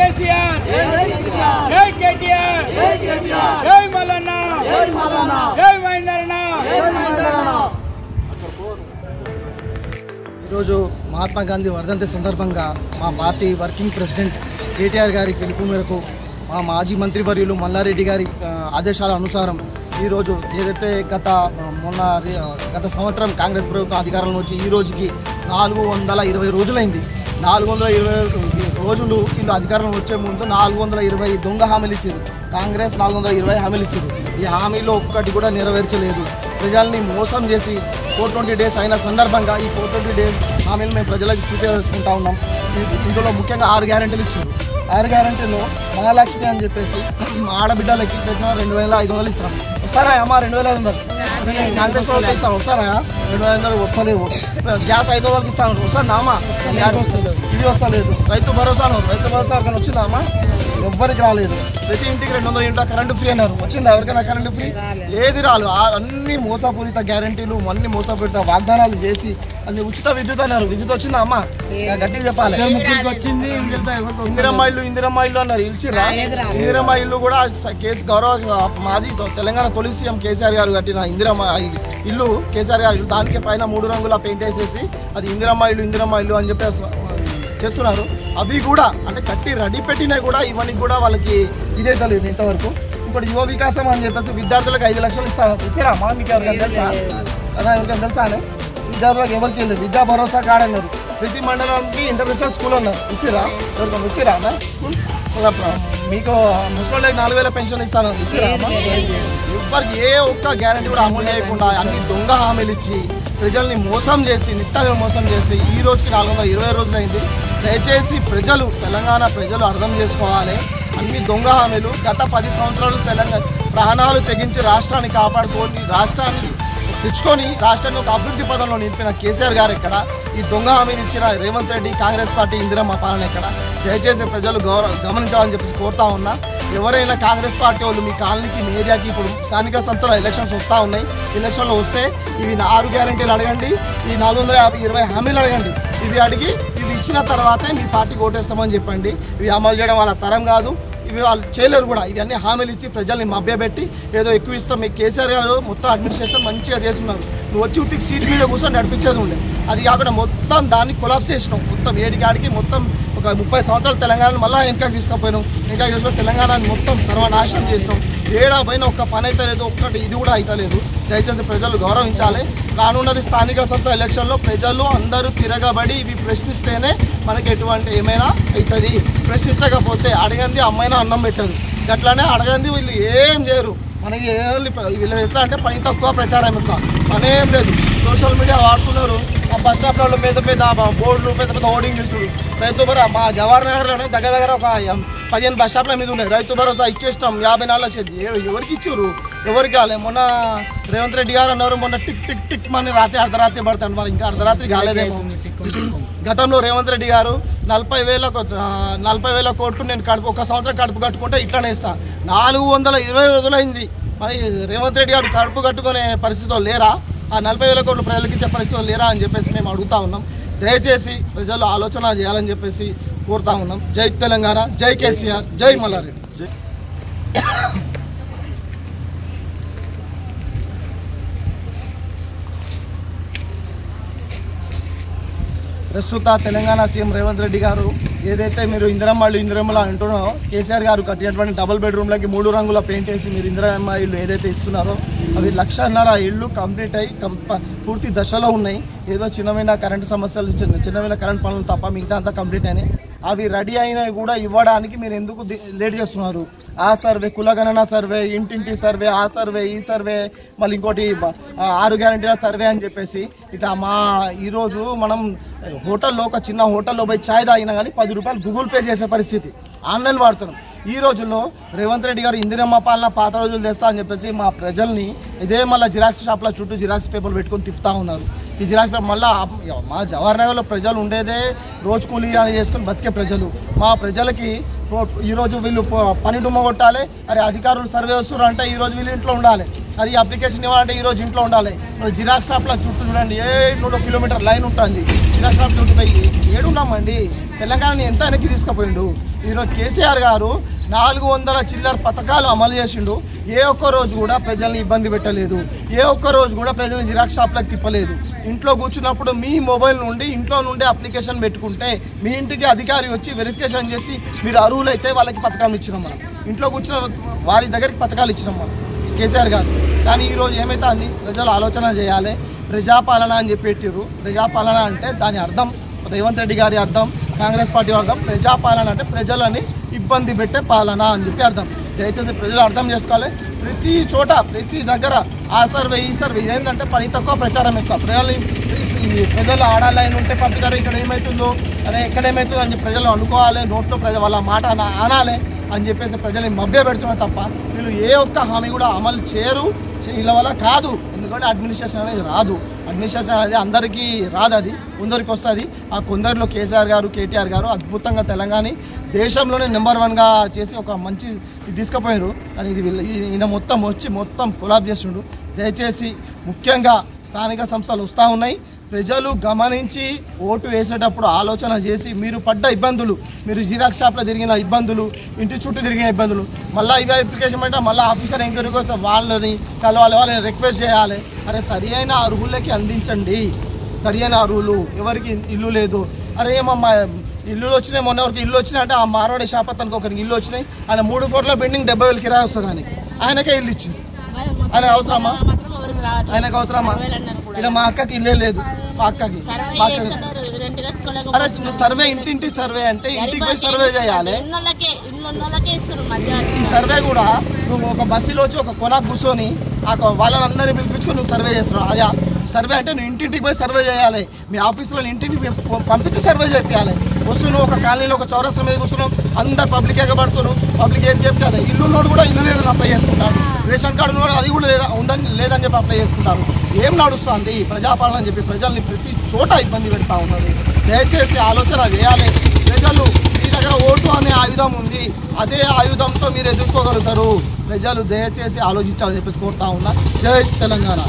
కేసీఆర్, జై కేటీఆర్, జై మల్లన్న, జై మహేందరన్న. ఈరోజు మహాత్మా గాంధీ వర్ధంతి సందర్భంగా మా పార్టీ వర్కింగ్ ప్రెసిడెంట్ కేటీఆర్ గారి పిలుపు మేరకు మా మాజీ మంత్రివర్యులు మల్లారెడ్డి గారి ఆదేశాల అనుసారం ఈరోజు ఏదైతే గత సంవత్సరం కాంగ్రెస్ ప్రభుత్వం అధికారంలో వచ్చి ఈ రోజుకి 420 రోజులైంది. 420 రోజులు వీళ్ళు అధికారంలో వచ్చే ముందు 420 దొంగ హామీలు ఇచ్చారు. కాంగ్రెస్ 420 హామీలు ఇచ్చారు. ఈ హామీలో ఒక్కటి కూడా నెరవేర్చలేదు. ప్రజల్ని మోసం చేసి 420 డేస్ అయిన సందర్భంగా ఈ 420 డేస్ హామీలు మేము ప్రజలకు చూపించుకుంటా ఉన్నాం. ఇందులో ముఖ్యంగా 6 గ్యారెంటీలు ఇచ్చారు. 6 గ్యారెంటీలో మహాలక్ష్మి అని చెప్పేసి ఆడబిడ్డలకి 2500 ఇస్తాం. వస్తారా అమ్మా? 2500 కాంగ్రెస్ వాళ్ళకి ఇస్తాను. వస్తారా? 2500 వస్తలేవు. గ్యాస్ 500 ఇస్తాను. వస్తాను అమ్మా? గ్యాస్ వస్తలేదు. ఇది వస్తలేదు. రైతు భరోసా కానీ వచ్చిందా అమ్మా? ఎవ్వరికి రాలేదు. ప్రతి ఇంటికి 200 యూనిట్ల కరెంటు ఫ్రీ అన్నారు. వచ్చిందా ఎవరికైనా కరెంటు ఫ్రీ? ఏది రాలేదు. అన్ని మోసపూరిత గ్యారెంటీలు, అన్ని మోసపూరిత వాగ్దానాలు చేసి అన్ని ఉచిత విద్యుత్ అన్నారు. విద్యుత్ వచ్చిందా అమ్మా? గట్టిగా చెప్పాలి. ఇందిరమ్మ ఇల్లు అన్నారు. ఇచ్చిరా? ఇందిరమ్మ ఇల్లు కూడా గౌరవ మాజీ తెలంగాణ తొలి సీఎం కేసీఆర్ గారు కట్టిన ఇందిరమ్మ ఇల్లు, కేసీఆర్ గారు దానికి పైన 3 రంగుల పెయింట్ వేసేసి అది ఇందిరమ్మ ఇల్లు అని చెప్పి చేస్తున్నారు. అవి కూడా అంటే కట్టి రెడీ పెట్టినవి కూడా ఇవన్నీ కూడా వాళ్ళకి ఇదే తెలియదు ఇంతవరకు. ఇంకోటి యువ వికాసం అని చెప్పేసి విద్యార్థులకు 5 లక్షలు ఇస్తాను. ఇచ్చారా అమ్మా? మీకు ఎవరికైనా తెలుసా? ఎవరికైనా తెలుసా అని విద్యార్థులకు ఎవరికి వెళ్ళలేదు. విద్యా భరోసా కార్డు అన్నారు. ప్రతి మండలానికి ఇంటర్నేషనల్ స్కూల్ అన్నారు. ఇచ్చిరా? ఎవరికైనా ఇచ్చిరా అన్న స్కూల్? మీకు ముసలి 4000 పెన్షన్ ఇస్తాను. ఇచ్చిరా? ఎవరికి ఏ ఒక్క గ్యారెంటీ కూడా అమలు చేయకుండా అన్ని దొంగ హామీలు ఇచ్చి ప్రజల్ని మోసం చేసి నిత్యంగా మోసం చేసి ఈ రోజుకి 420 రోజులైంది. దయచేసి తెలంగాణ ప్రజలు అర్థం చేసుకోవాలి. అన్ని దొంగ హామీలు గత 10 సంవత్సరాలు తెలంగాణ ప్రాణాలు తెగించి రాష్ట్రాన్ని కాపాడుకొని రాష్ట్రాన్ని తెచ్చుకొని రాష్ట్రాన్ని ఒక అభివృద్ధి పదంలో నిలిపిన కేసీఆర్ గారు ఎక్కడ? ఈ దొంగ హామీలు ఇచ్చిన రేవంత్ రెడ్డి కాంగ్రెస్ పార్టీ ఇందిరమ్మ పాలన ఎక్కడ? దయచేసి ప్రజలు గమనించాలని చెప్పేసి కోరుతా ఉన్నా. ఎవరైనా కాంగ్రెస్ పార్టీ వాళ్ళు మీ కాలనీకి మీ ఏరియాకి ఇప్పుడు స్థానిక సంస్థల ఎలక్షన్స్ వస్తూ ఉన్నాయి. ఎలక్షన్లో వస్తే ఇవి 6 గ్యారెంటీలు అడగండి, ఈ 420 హామీలు అడగండి. ఇవి అడిగి ఇవి ఇచ్చిన తర్వాతే మీ పార్టీకి ఓటేస్తామని చెప్పండి. ఇవి అమలు చేయడం వాళ్ళ తరం కాదు. ఇవి వాళ్ళు చేయలేరు కూడా. ఇవన్నీ హామీలు ఇచ్చి ప్రజల్ని మభ్యపెట్టి ఏదో ఎక్కువ ఇస్తాం. మీ కేసీఆర్ గారు మొత్తం అడ్మినిస్ట్రేషన్ మంచిగా చేస్తున్నారు. నువ్వు వచ్చి ఉత్తికి సీట్ మీద కూర్చొని నడిపించేది ఉండే. అది కాకుండా మొత్తం దాన్ని కొలాప్స్ చేసినాం. మొత్తం ఏడికాడికి మొత్తం ఒక 30 సంవత్సరాలు తెలంగాణను మళ్ళీ వెనకకి తీసుకుపోయినాం. వెనకకి తీసుకొని తెలంగాణని మొత్తం సర్వనాశనం చేసినాం. ఏడా పైన ఒక్క పని అయితే లేదు, ఒక్కటి ఇది కూడా అవుతలేదు. దయచేసి ప్రజలు గౌరవించాలి. రానున్నది స్థానిక సంస్థ ఎలక్షన్లో ప్రజలు అందరూ తిరగబడి ఇవి ప్రశ్నిస్తేనే మనకి ఎటువంటి ఏమైనా అవుతుంది. ప్రశ్నించకపోతే అడగంది అమ్మైనా అన్నం పెట్టదు. అట్లానే అడగంది వీళ్ళు ఏం చేయరు. మనకి వీళ్ళు ఎట్లా అంటే పని తక్కువ ప్రచారం ఎక్కువ, పని ఏం లేదు. సోషల్ మీడియా వాడుతున్నారు. ఆ బస్ స్టాప్లలో పెద్ద బోర్డులు, పెద్ద హోర్డింగ్ ఇస్తారు. రైతు భరోసా మా జవహర్ నగర్లోనే దగ్గర ఒక 15 బస్ స్టాప్ల మీద ఉన్నాయి. రైతు భరోసా ఇచ్చేస్తాం 54 లక్షలు. ఎవరికి ఇచ్చారు? ఎవరికి కాలే. మొన్న రేవంత్ రెడ్డి గారు అన్నారు మొన్న టిక్ టిక్ టిక్ మని అర్ధరాత్రి పడతాను. మరి ఇంకా అర్ధరాత్రి కాలేదేమో. గతంలో రేవంత్ రెడ్డి గారు 40,000 కోట్లు నేను ఒక సంవత్సరం కడుపు కట్టుకుంటే ఇట్లానే ఇస్తా. 420 రోజులైంది. మరి రేవంత్ రెడ్డి గారు కడుపు కట్టుకునే పరిస్థితిలో లేరా? ఆ 40,000 కోట్లు ప్రజలకు ఇచ్చే పరిస్థితిలో లేరా అని చెప్పేసి మేము అడుగుతా ఉన్నాం. దయచేసి ప్రజలు ఆలోచన చేయాలని చెప్పేసి కోరుతా ఉన్నాం. జై తెలంగాణ, జై కేసీఆర్, జై మల్లారెడ్డి. ప్రస్తుత తెలంగాణ సీఎం రేవంత్ రెడ్డి గారు ఏదైతే మీరు ఇందిరమ్మ అంటున్నారో, కేసీఆర్ గారు కట్టినటువంటి డబుల్ బెడ్రూమ్లకి 3 రంగుల పెయింట్ వేసి మీరు ఇందిరమ్మ ఇల్లు ఏదైతే ఇస్తున్నారో అవి 1,50,000 ఇళ్ళు కంప్లీట్ అయ్యి పూర్తి దశలో ఉన్నాయి. ఏదో చిన్నమైన కరెంటు సమస్యలు, చిన్నమైన కరెంట్ పనులు తప్ప మిగతా అంతా కంప్లీట్ అయినాయి. అవి రెడీ అయినవి కూడా ఇవ్వడానికి మీరు ఎందుకు లేట్ చేస్తున్నారు? ఆ సర్వే, కులగణన సర్వే, ఇంటింటి సర్వే, ఆ సర్వే, ఈ సర్వే, మళ్ళీ ఇంకోటి 6 గ్యారెంటీల సర్వే అని చెప్పేసి ఇట్లా ఈరోజు మనం హోటల్లో ఒక చిన్న హోటల్లో పోయి ఛాయ్ తాగినా కానీ 10 రూపాయలు గూగుల్ పే చేసే పరిస్థితి ఆన్లైన్ వాడుతున్నాం. ఈ రోజుల్లో రేవంత్ రెడ్డి గారు ఇందిరమ్మ పాలన పాత రోజులు తెస్తా అని చెప్పేసి మా ప్రజల్ని ఇదే మళ్ళీ జిరాక్స్ షాప్ల చుట్టూ జిరాక్స్ పేపర్లు పెట్టుకొని తిప్పుతా ఉన్నారు. ఈ జిరాక్స్ మళ్ళీ మా జవహర్ నగర్లో ప్రజలు ఉండేదే రోజు కూలీ చేసుకొని బతికే ప్రజలు. మా ప్రజలకి ఈరోజు వీళ్ళు పని డుమ్మ కొట్టాలి. అరే అధికారులు సర్వే వస్తున్నారు అంటే ఈరోజు వీళ్ళు ఇంట్లో ఉండాలి. అది అప్లికేషన్ ఇవ్వాలంటే ఈరోజు ఇంట్లో ఉండాలి. జిరాక్స్ షాప్ల చుట్టూ చూడండి 700 కిలోమీటర్ లైన్ ఉంటుంది. జిరాక్స్ షాప్ చుట్టూ ఏడుండాలి. నమ్మండి. తెలంగాణని ఎంత వెనక్కి తీసుకుపోయిండు. ఈరోజు కేసీఆర్ గారు 400 చిల్లర పథకాలు అమలు చేసిండు. ఏ ఒక్క రోజు కూడా ప్రజల్ని ఇబ్బంది పెట్టలేదు. ఏ ఒక్క రోజు కూడా ప్రజల్ని జిరాక్స్ షాప్లకు తిప్పలేదు. ఇంట్లో కూర్చున్నప్పుడు మీ మొబైల్ నుండి ఇంట్లో నుండి అప్లికేషన్ పెట్టుకుంటే మీ ఇంటికి అధికారి వచ్చి వెరిఫికేషన్ చేసి మీరు అర్హులైతే వాళ్ళకి పథకాలు ఇచ్చినాం. మనం ఇంట్లో కూర్చున్న వారి దగ్గరికి పథకాలు ఇచ్చినాం మనం కేసీఆర్ గారు. కానీ ఈరోజు ఏమైతుంది, ప్రజలు ఆలోచన చేయాలి. ప్రజాపాలన అని చెప్పి పెట్టిర్రు. ప్రజాపాలన అంటే దాని అర్థం రేవంత్ రెడ్డి గారి అర్థం, కాంగ్రెస్ పార్టీ అర్థం. ప్రజాపాలన అంటే ప్రజలని ఇబ్బంది పెట్టే పాలన అని చెప్పి అర్థం. దయచేసి ప్రజలు అర్థం చేసుకోవాలి. ప్రతి చోట ప్రతి దగ్గర ఆ సర్వే ఈ సర్వే ఏంటంటే పని తక్కువ ప్రచారం ఎక్కువ. ప్రజలు ఆడాలని ఉంటే పంపుతారు, ఇక్కడ ఏమవుతుందో అరే ఎక్కడ ఏమవుతుందో అని చెప్పి ప్రజలు అనుకోవాలి. నోట్లో వాళ్ళ మాట అనాలి అని చెప్పేసి ప్రజల్ని మభ్య పెడుతున్నారు తప్ప వీళ్ళు ఏ ఒక్క హామీ కూడా అమలు చేయరు. వీళ్ళ వల్ల కాదు. ఎందుకంటే అడ్మినిస్ట్రేషన్ అనేది రాదు. అడ్మినిస్ట్రేషన్ అనేది అందరికీ రాదు, అది కొందరికి వస్తుంది. ఆ కొందరిలో కేసీఆర్ గారు కేటీఆర్ గారు అద్భుతంగా తెలంగాణ దేశంలోనే నెంబర్ 1గా చేసి ఒక మంచి తీసుకుపోయారు. కానీ ఇది ఈయన మొత్తం కొలాబ్ చేస్తుండు. దయచేసి ముఖ్యంగా స్థానిక సంస్థలు వస్తూ ఉన్నాయి. ప్రజలు గమనించి ఓటు వేసేటప్పుడు ఆలోచన చేసి మీరు పడ్డ ఇబ్బందులు, మీరు జిరాక్స్ షాప్లో తిరిగిన ఇబ్బందులు, ఇంటి చుట్టూ తిరిగిన ఇబ్బందులు, మళ్ళీ ఇవి అప్లికేషన్ అంటే మళ్ళీ ఆఫీసర్ ఎంక్వైరీ కోసం వాళ్ళని కలవాలి, వాళ్ళని రిక్వెస్ట్ చేయాలి. అరే సరి అయిన అర్హులకి అందించండి. సరి అయిన అర్హులు ఎవరికి ఇల్లు లేదు. అరే ఏమమ్మా ఇల్లులు వచ్చినాయి, మొన్న వరకు ఇల్లు వచ్చినాయి అంటే ఆ మార్వాడి షాప్ అతనికి ఒకరికి ఇల్లు వచ్చినాయి. ఆయన 3 కోట్ల బిల్డింగ్ 70,000 కిరాయి వస్తుంది. ఆయనకే ఇల్లు ఇచ్చింది. ఆయన అవసరమా? ఆయనకు అవసరమా? ఇక్కడ మా అక్కకి ఇల్లే లేదు. మా అక్కకి అరే నువ్వు సర్వే ఇంటింటి సర్వే అంటే ఇంటికి పోయి సర్వే చేయాలి. ఈ సర్వే కూడా నువ్వు ఒక బస్సులో వచ్చి ఒక కొనాకు కూర్చొని వాళ్ళందరినీ పిలిపించుకొని నువ్వు సర్వే చేస్తున్నావు. అదే సర్వే అంటే నువ్వు ఇంటింటికి పోయి సర్వే చేయాలి. మీ ఆఫీసులో ఇంటింటికి పంపించి సర్వే చేయాలి. వస్తున్నావు ఒక కాలనీలో ఒక చౌరస్తా మీద కూర్చున్నావు, అందరు పబ్లిక్ ఎగబడుతున్నావు. పబ్లిక్ ఏం చెప్తే ఇల్లు నోడు కూడా ఇల్లు లేదని అప్లై చేసుకుంటారు. రేషన్ కార్డు నోడు అది కూడా లేదని చెప్పి అప్లై చేసుకుంటారు. ఏం నడుస్తుంది ప్రజాపాలన అని చెప్పి ప్రజల్ని ప్రతి చోట ఇబ్బంది పెడతా ఉన్నది. దయచేసి ఆలోచన చేయాలి. ప్రజలు మీ దగ్గర ఓటు అనే ఆయుధం ఉంది, అదే ఆయుధంతో మీరు ఎదుర్కోగలుగుతారు. ప్రజలు దయచేసి ఆలోచించాలని చెప్పేసి కోరుతా ఉన్నా. జై తెలంగాణ.